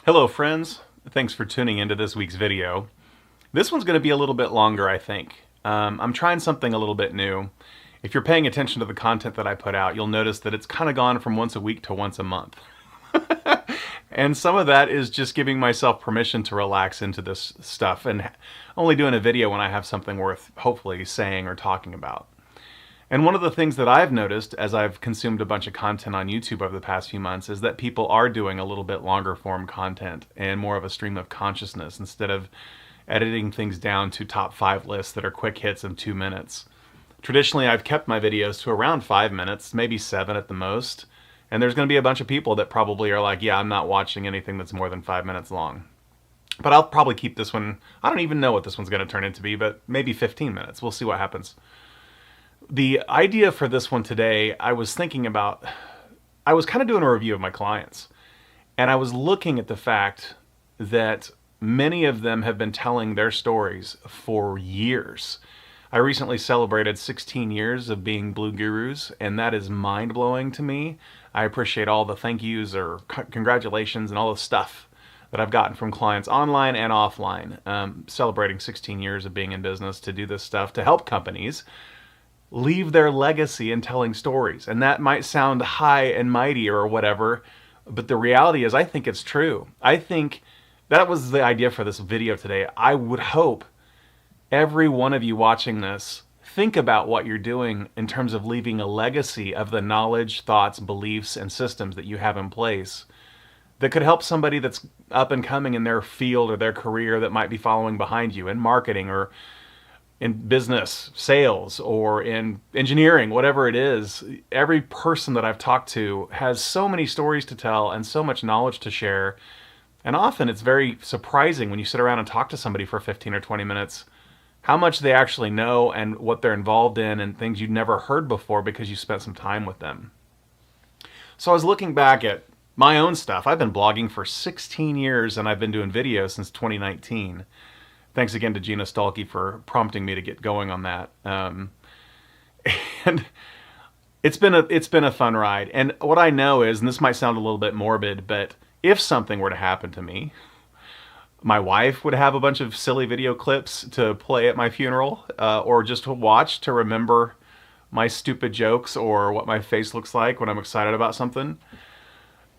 Hello friends, thanks for tuning into this week's video. This one's going to be a little bit longer, I think. I'm trying something a little bit new. If you're paying attention to the content that I put out, you'll notice that it's kind of gone from once a week to once a month. And some of that is just giving myself permission to relax into this stuff and only doing a video when I have something worth hopefully saying or talking about. And one of the things that I've noticed as I've consumed a bunch of content on YouTube over the past few months is that people are doing a little bit longer form content and more of a stream of consciousness instead of editing things down to top 5 lists that are quick hits in 2 minutes. Traditionally, I've kept my videos to around 5 minutes, maybe 7 at the most. And there's going to be a bunch of people that probably are like, yeah, I'm not watching anything that's more than 5 minutes long. But I'll probably keep this one, I don't even know what this one's going to turn into be, but maybe 15 minutes. We'll see what happens. The idea for this one today, I was thinking about, I was kind of doing a review of my clients. And I was looking at the fact that many of them have been telling their stories for years. I recently celebrated 16 years of being Blue Gurus, and that is mind-blowing to me. I appreciate all the thank yous or congratulations and all the stuff that I've gotten from clients online and offline. Celebrating 16 years of being in business to do this stuff to help companies leave their legacy in telling stories. And that might sound high and mighty or whatever, but the reality is I think it's true. I think that was the idea for this video today. I would hope every one of you watching this think about what you're doing in terms of leaving a legacy of the knowledge, thoughts, beliefs, and systems that you have in place that could help somebody that's up and coming in their field or their career that might be following behind you in marketing or in business, sales, or in engineering, whatever it is. Every person that I've talked to has so many stories to tell and so much knowledge to share. And often it's very surprising when you sit around and talk to somebody for 15 or 20 minutes how much they actually know and what they're involved in and things you'd never heard before because you spent some time with them. So I was looking back at my own stuff. I've been blogging for 16 years and I've been doing videos since 2019. Thanks again to Gina Stalky for prompting me to get going on that. And it's been a fun ride. And what I know is, and this might sound a little bit morbid, but if something were to happen to me, my wife would have a bunch of silly video clips to play at my funeral, or just to watch to remember my stupid jokes or what my face looks like when I'm excited about something.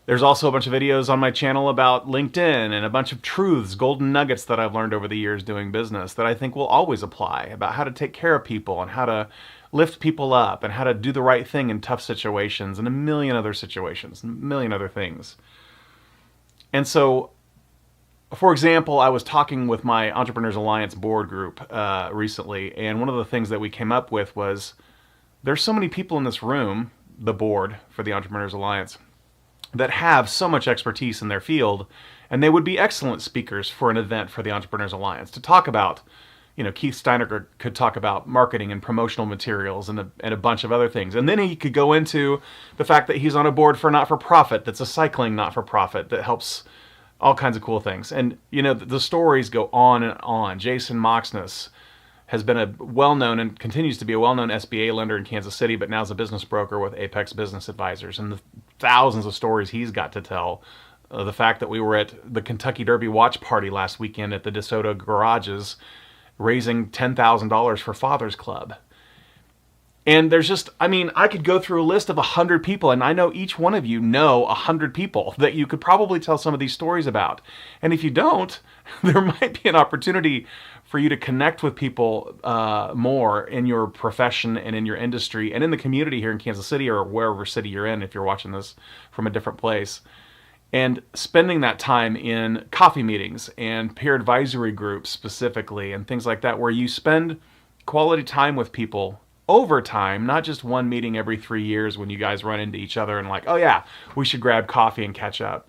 There's also a bunch of videos on my channel about LinkedIn and a bunch of truths, golden nuggets that I've learned over the years doing business that I think will always apply about how to take care of people and how to lift people up and how to do the right thing in tough situations and a million other situations, a million other things. And so, for example, I was talking with my Entrepreneurs Alliance board group recently, and one of the things that we came up with was there's so many people in this room, the board for the Entrepreneurs Alliance, that have so much expertise in their field, and they would be excellent speakers for an event for the Entrepreneurs Alliance to talk about. You know, Keith Steiner could talk about marketing and promotional materials and a bunch of other things. And then he could go into the fact that he's on a board for a not-for-profit that's a cycling not-for-profit that helps all kinds of cool things. And, you know, the stories go on and on. Jason Moxness has been a well-known and continues to be a well-known SBA lender in Kansas City, but now is a business broker with Apex Business Advisors. And the thousands of stories he's got to tell. The fact that we were at the Kentucky Derby watch party last weekend at the DeSoto Garages, raising $10,000 for Father's Club. And there's just, I mean, I could go through a list of 100 people, and I know each one of you know 100 people that you could probably tell some of these stories about. And if you don't, there might be an opportunity for you to connect with people more in your profession and in your industry and in the community here in Kansas City or wherever city you're in if you're watching this from a different place. And spending that time in coffee meetings and peer advisory groups specifically and things like that where you spend quality time with people over time, not just one meeting every 3 years when you guys run into each other and like, oh yeah, we should grab coffee and catch up.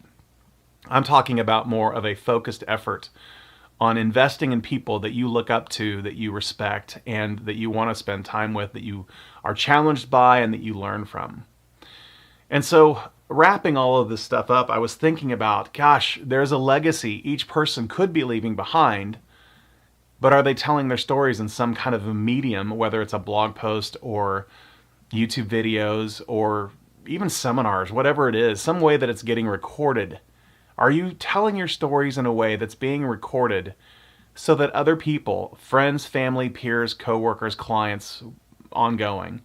I'm talking about more of a focused effort on investing in people that you look up to, that you respect, and that you want to spend time with, that you are challenged by, and that you learn from. And so, wrapping all of this stuff up, I was thinking about, gosh, there's a legacy each person could be leaving behind, but are they telling their stories in some kind of a medium, whether it's a blog post or YouTube videos or even seminars, whatever it is, some way that it's getting recorded? Are you telling your stories in a way that's being recorded so that other people, friends, family, peers, coworkers, clients, ongoing,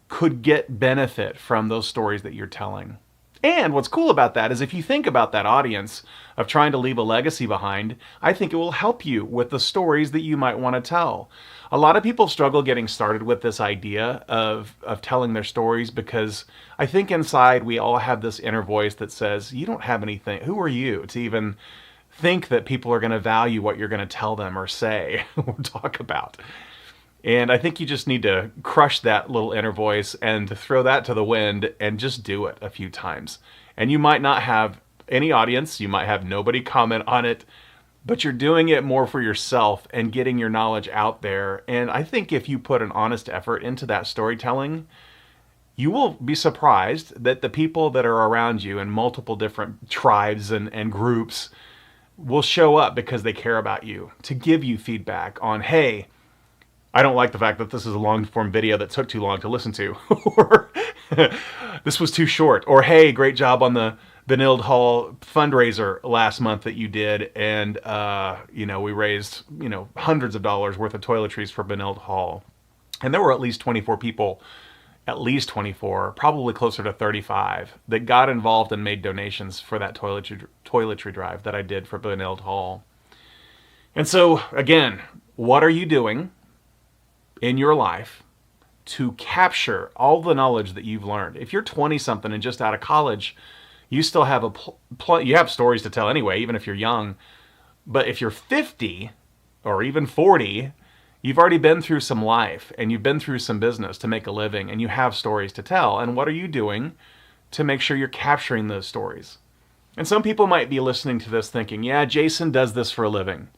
could get benefit from those stories that you're telling? And what's cool about that is if you think about that audience of trying to leave a legacy behind, I think it will help you with the stories that you might want to tell. A lot of people struggle getting started with this idea of telling their stories because I think inside we all have this inner voice that says, you don't have anything. Who are you to even think that people are going to value what you're going to tell them or say or talk about? And I think you just need to crush that little inner voice and to throw that to the wind and just do it a few times. And you might not have any audience, you might have nobody comment on it, but you're doing it more for yourself and getting your knowledge out there. And I think if you put an honest effort into that storytelling, you will be surprised that the people that are around you in multiple different tribes and groups will show up because they care about you to give you feedback on, hey, I don't like the fact that this is a long form video that took too long to listen to, or this was too short, or hey, great job on the Benilde Hall fundraiser last month that you did, and we raised hundreds of dollars worth of toiletries for Benilde Hall, and there were at least 24 people, at least 24, probably closer to 35, that got involved and made donations for that toiletry drive that I did for Benilde Hall. And so again, what are you doing in your life to capture all the knowledge that you've learned? If you're 20 something and just out of college, you still have you have stories to tell anyway, even if you're young. But if you're 50 or even 40, you've already been through some life and you've been through some business to make a living and you have stories to tell. And what are you doing to make sure you're capturing those stories? And some people might be listening to this thinking, yeah, Jason does this for a living.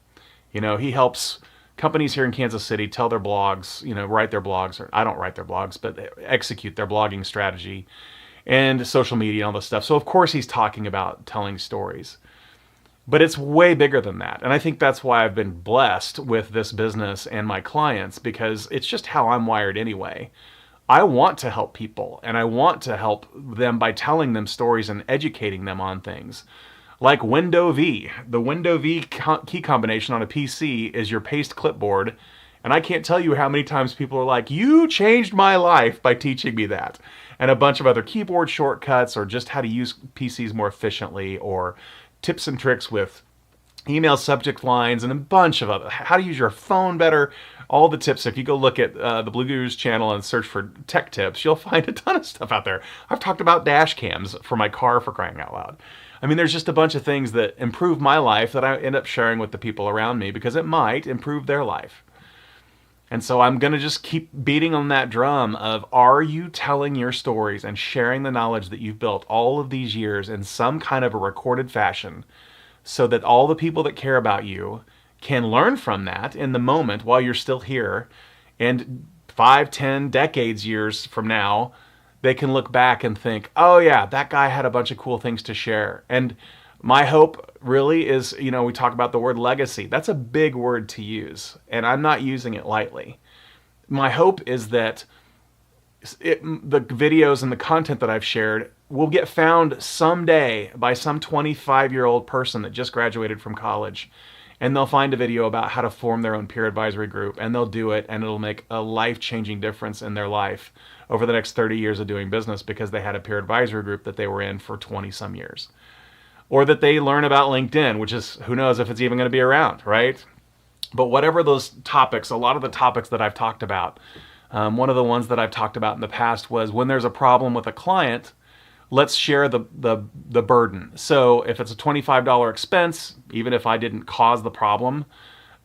He helps companies here in Kansas City tell their blogs, write their blogs, or I don't write their blogs, but execute their blogging strategy and social media and all this stuff. So of course he's talking about telling stories. But it's way bigger than that. And I think that's why I've been blessed with this business and my clients, because it's just how I'm wired anyway. I want to help people, and I want to help them by telling them stories and educating them on things. Like Window V. The Window V key combination on a PC is your paste clipboard. And I can't tell you how many times people are like, you changed my life by teaching me that. And a bunch of other keyboard shortcuts, or just how to use PCs more efficiently, or tips and tricks with email subject lines, and a bunch of other, how to use your phone better, all the tips. If you go look at the Blue Gurus channel and search for tech tips, you'll find a ton of stuff out there. I've talked about dash cams for my car, for crying out loud. I mean, there's just a bunch of things that improve my life that I end up sharing with the people around me because it might improve their life. And so I'm going to just keep beating on that drum of, are you telling your stories and sharing the knowledge that you've built all of these years in some kind of a recorded fashion so that all the people that care about you can learn from that in the moment while you're still here, and 5, 10 decades, years from now, they can look back and think, oh yeah, that guy had a bunch of cool things to share. And my hope really is, we talk about the word legacy. That's a big word to use, and I'm not using it lightly. My hope is that the videos and the content that I've shared will get found someday by some 25-year-old person that just graduated from college, and they'll find a video about how to form their own peer advisory group, and they'll do it, and it'll make a life-changing difference in their life over the next 30 years of doing business because they had a peer advisory group that they were in for 20-some years. Or that they learn about LinkedIn, which is, who knows if it's even going to be around, right? But whatever those topics, a lot of the topics that I've talked about, one of the ones that I've talked about in the past was when there's a problem with a client, let's share the burden. So if it's a $25 expense, even if I didn't cause the problem,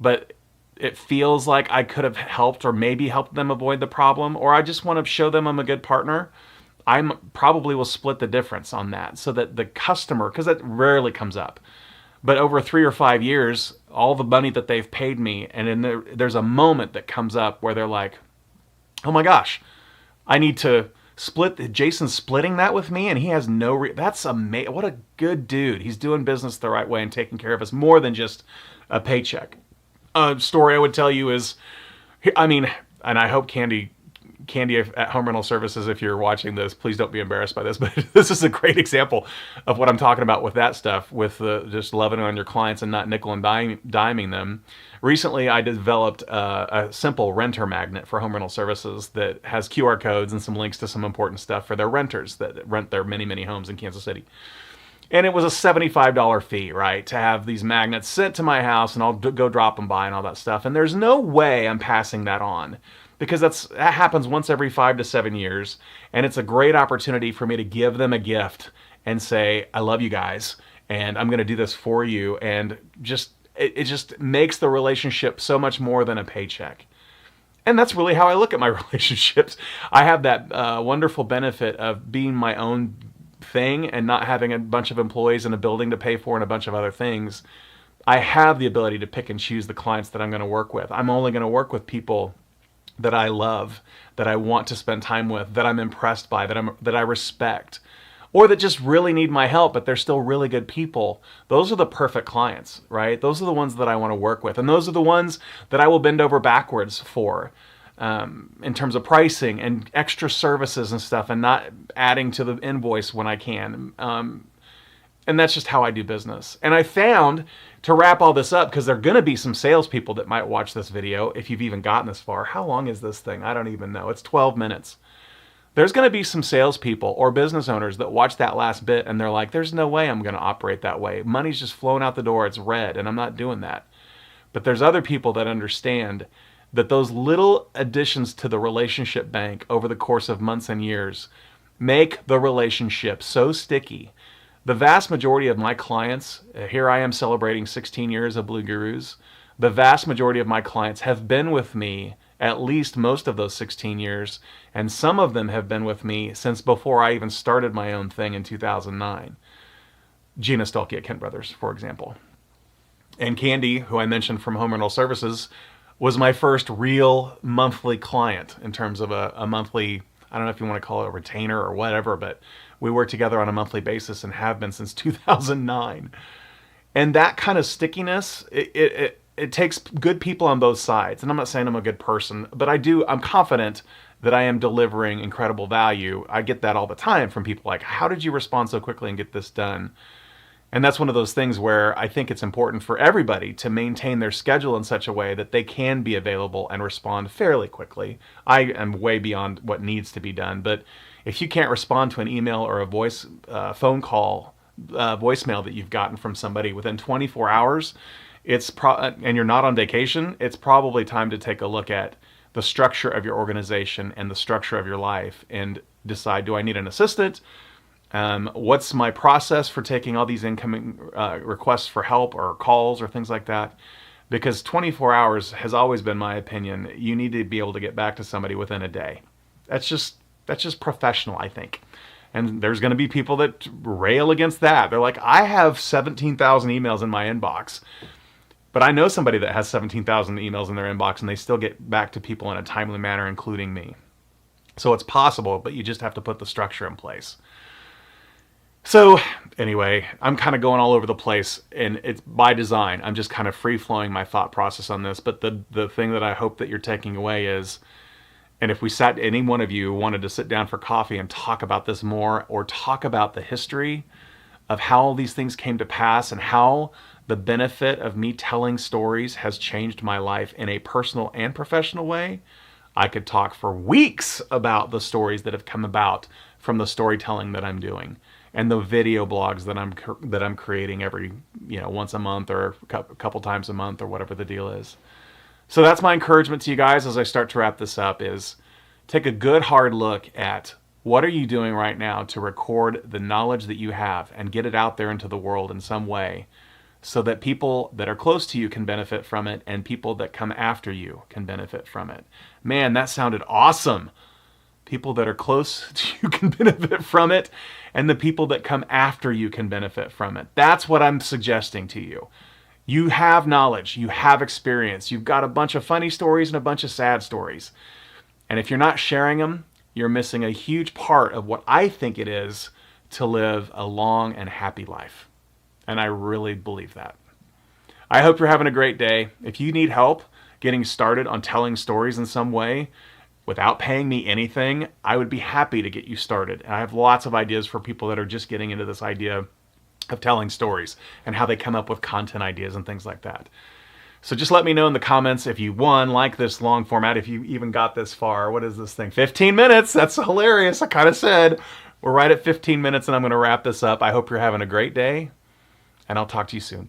but it feels like I could have helped or maybe helped them avoid the problem, or I just want to show them I'm a good partner, I probably will split the difference on that so that the customer, because that rarely comes up, but over 3 or 5 years, all the money that they've paid me, and there's a moment that comes up where they're like, oh my gosh, I need to split, Jason's splitting that with me, and he has that's amazing. What a good dude. He's doing business the right way and taking care of us more than just a paycheck. A story I would tell you is, and I hope Candy Candy at Home Rental Services, if you're watching this, please don't be embarrassed by this, but this is a great example of what I'm talking about with that stuff, with just loving on your clients and not nickel and diming them. Recently, I developed a simple renter magnet for Home Rental Services that has QR codes and some links to some important stuff for their renters that rent their many, many homes in Kansas City. And it was a $75 fee, right, to have these magnets sent to my house, and I'll go drop them by and all that stuff. And there's no way I'm passing that on, because that happens once every 5 to 7 years, and it's a great opportunity for me to give them a gift and say, I love you guys, and I'm going to do this for you, and it just makes the relationship so much more than a paycheck. And that's really how I look at my relationships. I have that wonderful benefit of being my own thing and not having a bunch of employees in a building to pay for and a bunch of other things. I have the ability to pick and choose the clients that I'm going to work with. I'm only going to work with people that I love, that I want to spend time with, that I'm impressed by, that I respect, or that just really need my help, but they're still really good people. Those are the perfect clients, right? Those are the ones that I want to work with. And those are the ones that I will bend over backwards for, in terms of pricing and extra services and stuff, and not adding to the invoice when I can. And that's just how I do business. And I found, to wrap all this up, because there are going to be some salespeople that might watch this video, if you've even gotten this far. How long is this thing? I don't even know. It's 12 minutes. There's going to be some salespeople or business owners that watch that last bit and they're like, there's no way I'm going to operate that way. Money's just flowing out the door. It's red, and I'm not doing that. But there's other people that understand that those little additions to the relationship bank over the course of months and years make the relationship so sticky. The vast majority of my clients, here I am celebrating 16 years of Blue Gurus, the vast majority of my clients have been with me at least most of those 16 years, and some of them have been with me since before I even started my own thing in 2009. Gina Stolke at Kent Brothers, for example. And Candy, who I mentioned from Home Rental Services, was my first real monthly client in terms of a monthly, I don't know if you want to call it a retainer or whatever, but we work together on a monthly basis and have been since 2009. And that kind of stickiness, it takes good people on both sides. And I'm not saying I'm a good person, but I'm confident that I am delivering incredible value. I get that all the time from people like, how did you respond so quickly and get this done? And that's one of those things where I think it's important for everybody to maintain their schedule in such a way that they can be available and respond fairly quickly. I am way beyond what needs to be done, but if you can't respond to an email or a phone call, voicemail that you've gotten from somebody within 24 hours, and you're not on vacation, it's probably time to take a look at the structure of your organization and the structure of your life and decide, do I need an assistant? What's my process for taking all these incoming requests for help or calls or things like that? Because 24 hours has always been my opinion. You need to be able to get back to somebody within a day. That's just professional, I think. And there's going to be people that rail against that. They're like, I have 17,000 emails in my inbox. But I know somebody that has 17,000 emails in their inbox and they still get back to people in a timely manner, including me. So it's possible, but you just have to put the structure in place. So anyway, I'm kind of going all over the place, and it's by design. I'm just kind of free-flowing my thought process on this. But the thing that I hope that you're taking away is, and if any one of you wanted to sit down for coffee and talk about this more, or talk about the history of how all these things came to pass and how the benefit of me telling stories has changed my life in a personal and professional way, I could talk for weeks about the stories that have come about from the storytelling that I'm doing and the video blogs that I'm creating every, once a month or a couple times a month or whatever the deal is. So that's my encouragement to you guys as I start to wrap this up, is take a good hard look at what are you doing right now to record the knowledge that you have and get it out there into the world in some way, so that people that are close to you can benefit from it and people that come after you can benefit from it. Man, that sounded awesome. People that are close to you can benefit from it, and the people that come after you can benefit from it. That's what I'm suggesting to you. You have knowledge, you have experience, you've got a bunch of funny stories and a bunch of sad stories. And if you're not sharing them, you're missing a huge part of what I think it is to live a long and happy life. And I really believe that. I hope you're having a great day. If you need help getting started on telling stories in some way, without paying me anything, I would be happy to get you started. And I have lots of ideas for people that are just getting into this idea of telling stories and how they come up with content ideas and things like that. So just let me know in the comments if you, one, like this long format, if you even got this far. What is this thing? 15 minutes. That's hilarious. I kind of said we're right at 15 minutes and I'm going to wrap this up. I hope you're having a great day, and I'll talk to you soon.